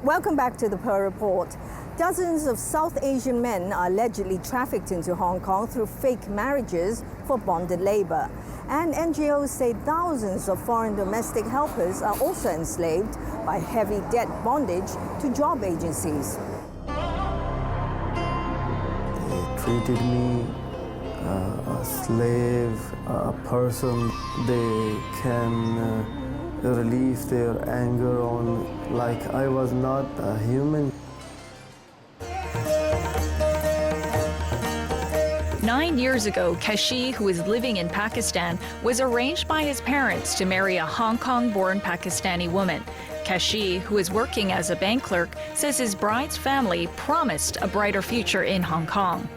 Welcome back to the Pearl Report. Dozens of South Asian men are allegedly trafficked into Hong Kong through fake marriages for bonded labor. And NGOs say thousands of foreign domestic helpers are also enslaved by heavy debt bondage to job agencies. They treated me a slave, a person they can relieve their anger on, like I was not a human. 9 years ago, Kashi, who is living in Pakistan, was arranged by his parents to marry a Hong Kong-born Pakistani woman. Kashi, who is working as a bank clerk, says his bride's family promised a brighter future in Hong Kong.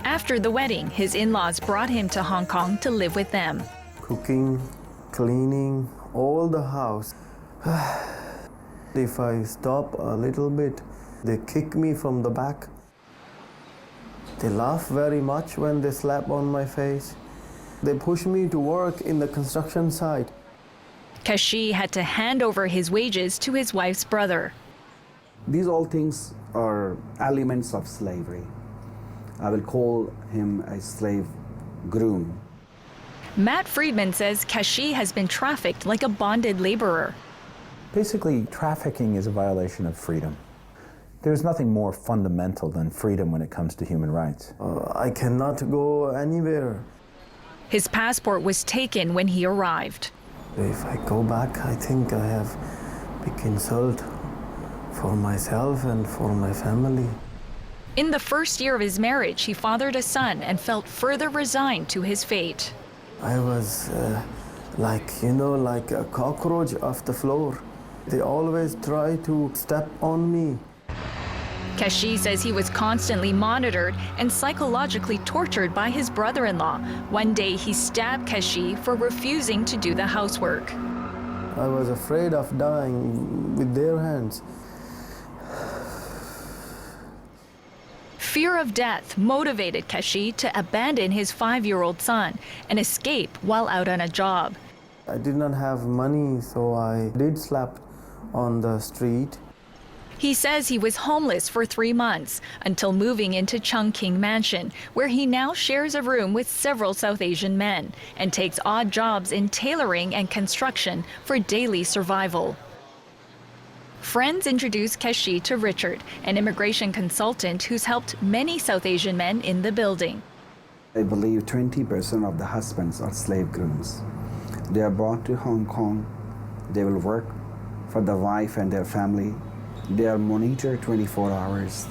After the wedding, his in-laws brought him to Hong Kong to live with them. Cooking, cleaning, all the house. If I stop a little bit, they kick me from the back. They laugh very much when they slap on my face. They push me to work in the construction site. Kashi had to hand over his wages to his wife's brother. These all things are elements of slavery. I will call him a slave groom. Matt Friedman says Kashi has been trafficked like a bonded laborer. Basically, trafficking is a violation of freedom. There's nothing more fundamental than freedom when it comes to human rights. I cannot go anywhere. His passport was taken when he arrived. If I go back, I think I have big insult for myself and for my family. In the first year of his marriage, he fathered a son and felt further resigned to his fate. I was like a cockroach off the floor. They always try to step on me. Kashi says he was constantly monitored and psychologically tortured by his brother-in-law. One day, he stabbed Kashi for refusing to do the housework. I was afraid of dying with their hands. Fear of death motivated Kashi to abandon his 5-year-old son and escape while out on a job. I did not have money, so I did sleep on the street. He says he was homeless for 3 months until moving into Chungking Mansion, where he now shares a room with several South Asian men and takes odd jobs in tailoring and construction for daily survival. Friends introduced Kashi to Richard, an immigration consultant who's helped many South Asian men in the building. I believe 20% of the husbands are slave grooms. They are brought to Hong Kong. They will work for the wife and their family. They are monitored 24 hours.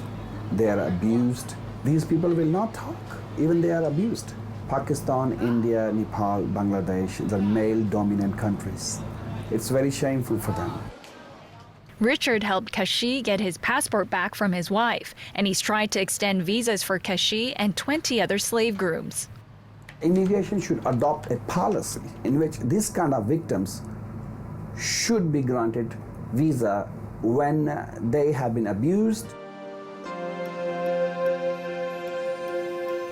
They are abused. These people will not talk, even they are abused. Pakistan, India, Nepal, Bangladesh, the male-dominant countries. It's very shameful for them. Richard helped Kashi get his passport back from his wife, and he's tried to extend visas for Kashi and 20 other slave grooms. Immigration should adopt a policy in which this kind of victims should be granted visa when they have been abused.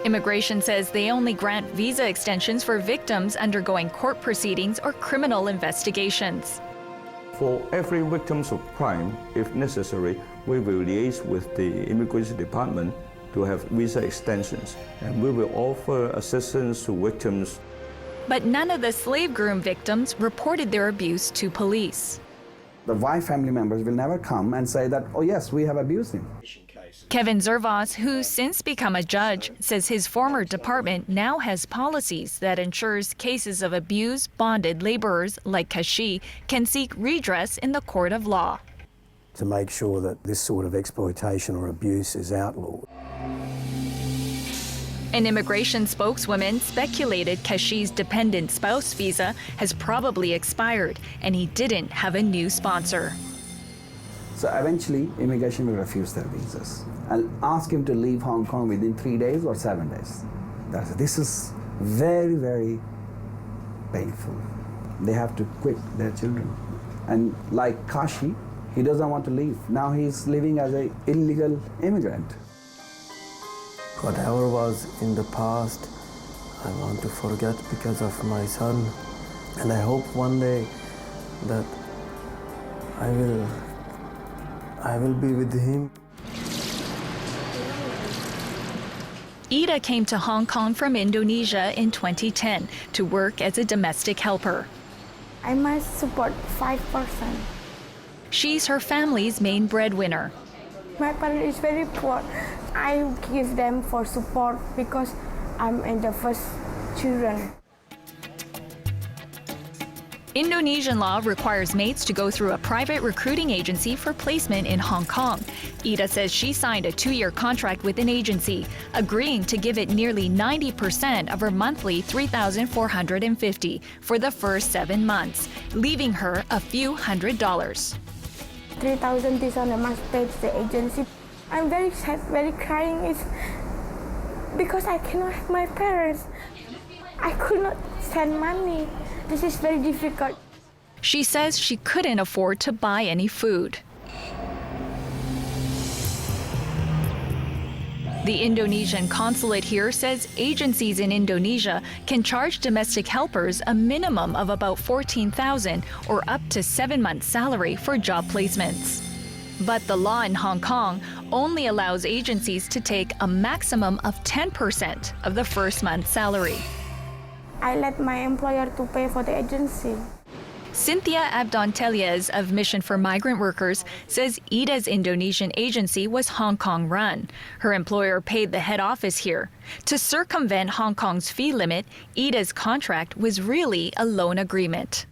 Immigration says they only grant visa extensions for victims undergoing court proceedings or criminal investigations. For every victims of crime, if necessary, we will liaise with the Immigration Department to have visa extensions, and we will offer assistance to victims. But none of the slave groom victims reported their abuse to police. The wife family members will never come and say that, oh yes, we have abused him. Kevin Zervas, who's since become a judge, says his former department now has policies that ensures cases of abused bonded laborers like Kashi can seek redress in the court of law. To make sure that this sort of exploitation or abuse is outlawed. An immigration spokeswoman speculated Kashi's dependent spouse visa has probably expired and he didn't have a new sponsor. So eventually, immigration will refuse their visas and ask him to leave Hong Kong within 3 days or 7 days. This is very, very painful. They have to quit their children. And like Kashi, he doesn't want to leave. Now he's living as an illegal immigrant. Whatever was in the past, I want to forget because of my son. And I hope one day that I will I will be with him. Ida came to Hong Kong from Indonesia in 2010 to work as a domestic helper. I must support 5%. She's her family's main breadwinner. My parents is very poor. I give them for support because I'm in the first children. Indonesian law requires maids to go through a private recruiting agency for placement in Hong Kong. Ida says she signed a 2-year contract with an agency, agreeing to give it nearly 90% of her monthly $3,450 for the first 7 months, leaving her a few $100s. 3,000 this one I must pay to the agency. I'm very sad, very crying. It's because I cannot have my parents. I could not send money. This is very difficult. She says she couldn't afford to buy any food. The Indonesian consulate here says agencies in Indonesia can charge domestic helpers a minimum of about $14,000 or up to 7 months' salary for job placements. But the law in Hong Kong only allows agencies to take a maximum of 10% of the first month's salary. I let my employer to pay for the agency. Cynthia Abdon-Teliez of Mission for Migrant Workers says Ida's Indonesian agency was Hong Kong run. Her employer paid the head office here. To circumvent Hong Kong's fee limit, Ida's contract was really a loan agreement.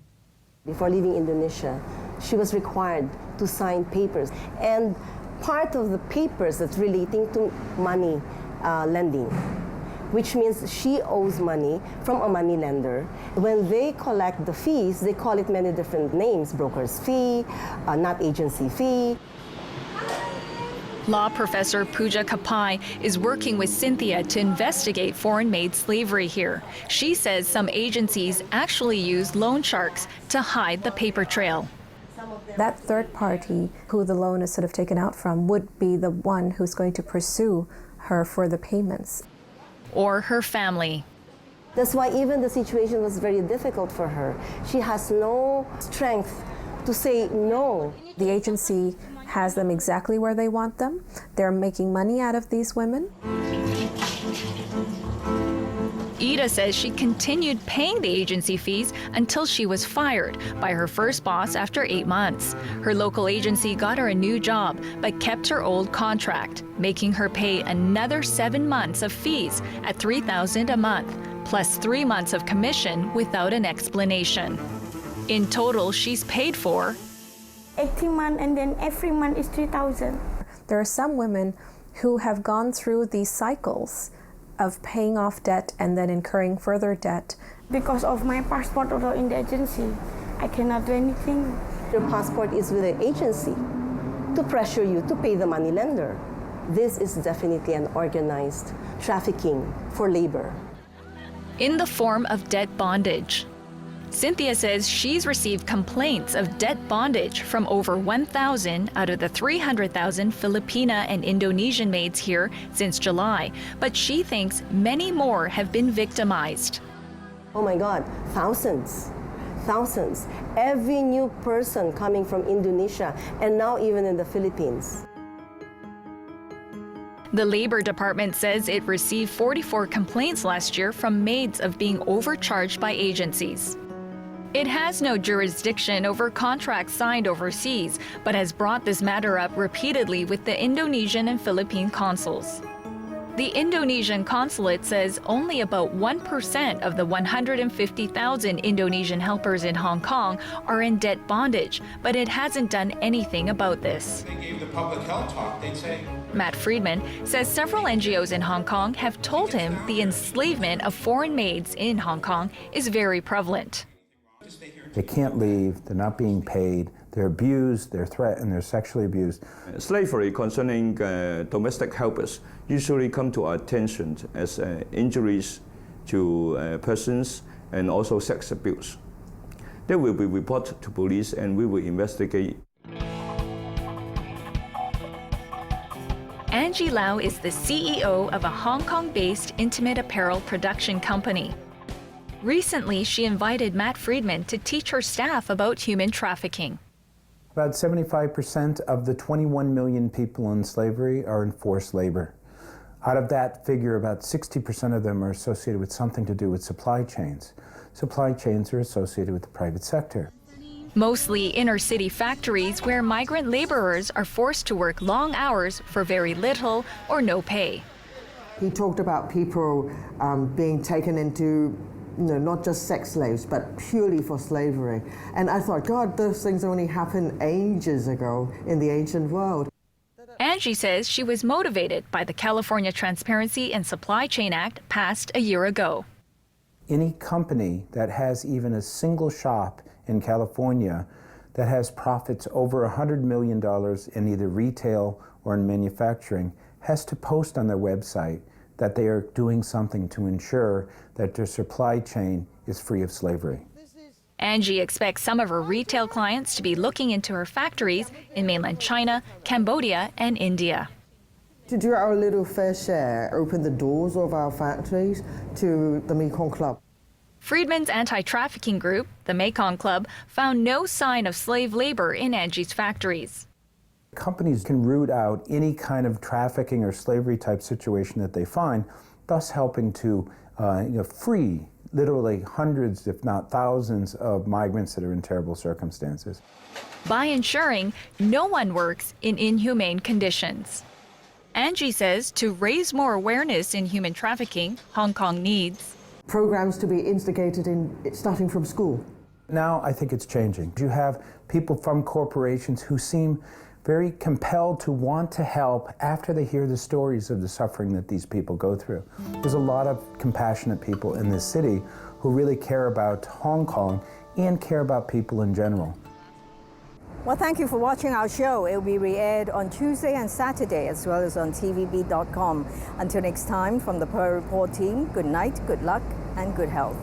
Before leaving Indonesia, she was required to sign papers. And part of the papers that's relating to money lending, which means she owes money from a money lender. When they collect the fees, they call it many different names: broker's fee, not agency fee. Law professor Pooja Kapai is working with Cynthia to investigate foreign-made slavery here. She says some agencies actually use loan sharks to hide the paper trail. That third party who the loan is sort of taken out from would be the one who's going to pursue her for the payments. Or her family. That's why even the situation was very difficult for her. She has no strength to say no. The agency has them exactly where they want them. They're making money out of these women. Ida says she continued paying the agency fees until she was fired by her first boss after 8 months. Her local agency got her a new job, but kept her old contract, making her pay another 7 months of fees at $3,000 a month, plus 3 months of commission without an explanation. In total, she's paid for 18 months, and then every month is 3,000. There are some women who have gone through these cycles of paying off debt and then incurring further debt. Because of my passport although in the agency, I cannot do anything. Your passport is with the agency to pressure you to pay the money lender. This is definitely an organized trafficking for labor. in the form of debt bondage. Cynthia says she's received complaints of debt bondage from over 1,000 out of the 300,000 Filipina and Indonesian maids here since July, but she thinks many more have been victimized. Oh my God, thousands. Every new person coming from Indonesia and now even in the Philippines. The Labor Department says it received 44 complaints last year from maids of being overcharged by agencies. It has no jurisdiction over contracts signed overseas, but has brought this matter up repeatedly with the Indonesian and Philippine consuls. The Indonesian consulate says only about 1% of the 150,000 Indonesian helpers in Hong Kong are in debt bondage, but it hasn't done anything about this. They gave the public health talk, they'd say. Matt Friedman says several NGOs in Hong Kong have told him the enslavement of foreign maids in Hong Kong is very prevalent. They can't leave, they're not being paid, they're abused, they're threatened, they're sexually abused. Slavery concerning domestic helpers usually come to our attention as injuries to persons and also sex abuse. They will be reported to police and we will investigate. Angie Lau is the CEO of a Hong Kong-based intimate apparel production company. Recently, she invited Matt Friedman to teach her staff about human trafficking. About 75% of the 21 million people in slavery are in forced labor. Out of that figure, about 60% of them are associated with something to do with supply chains. Supply chains are associated with the private sector. Mostly inner-city factories where migrant laborers are forced to work long hours for very little or no pay. He talked about people being taken into, not just sex slaves, but purely for slavery. And I thought, God, those things only happened ages ago in the ancient world. Angie says she was motivated by the California Transparency and Supply Chain Act passed a year ago. Any company that has even a single shop in California that has profits over $100 million in either retail or in manufacturing has to post on their website that they are doing something to ensure that their supply chain is free of slavery. Angie expects some of her retail clients to be looking into her factories in mainland China, Cambodia, and India. To do our little fair share, open the doors of our factories to the Mekong Club. Friedman's anti-trafficking group, the Mekong Club, found no sign of slave labor in Angie's factories. Companies can root out any kind of trafficking or slavery type situation that they find, thus helping to free literally hundreds, if not thousands, of migrants that are in terrible circumstances. By ensuring no one works in inhumane conditions. Angie says to raise more awareness in human trafficking, Hong Kong needs programs to be instigated starting from school. Now I think it's changing. You have people from corporations who seem very compelled to want to help after they hear the stories of the suffering that these people go through. There's a lot of compassionate people in this city who really care about Hong Kong and care about people in general. Well, thank you for watching our show. It will be re-aired on Tuesday and Saturday, as well as on tvb.com. Until next time, from the Pearl Report team, good night, good luck, and good health.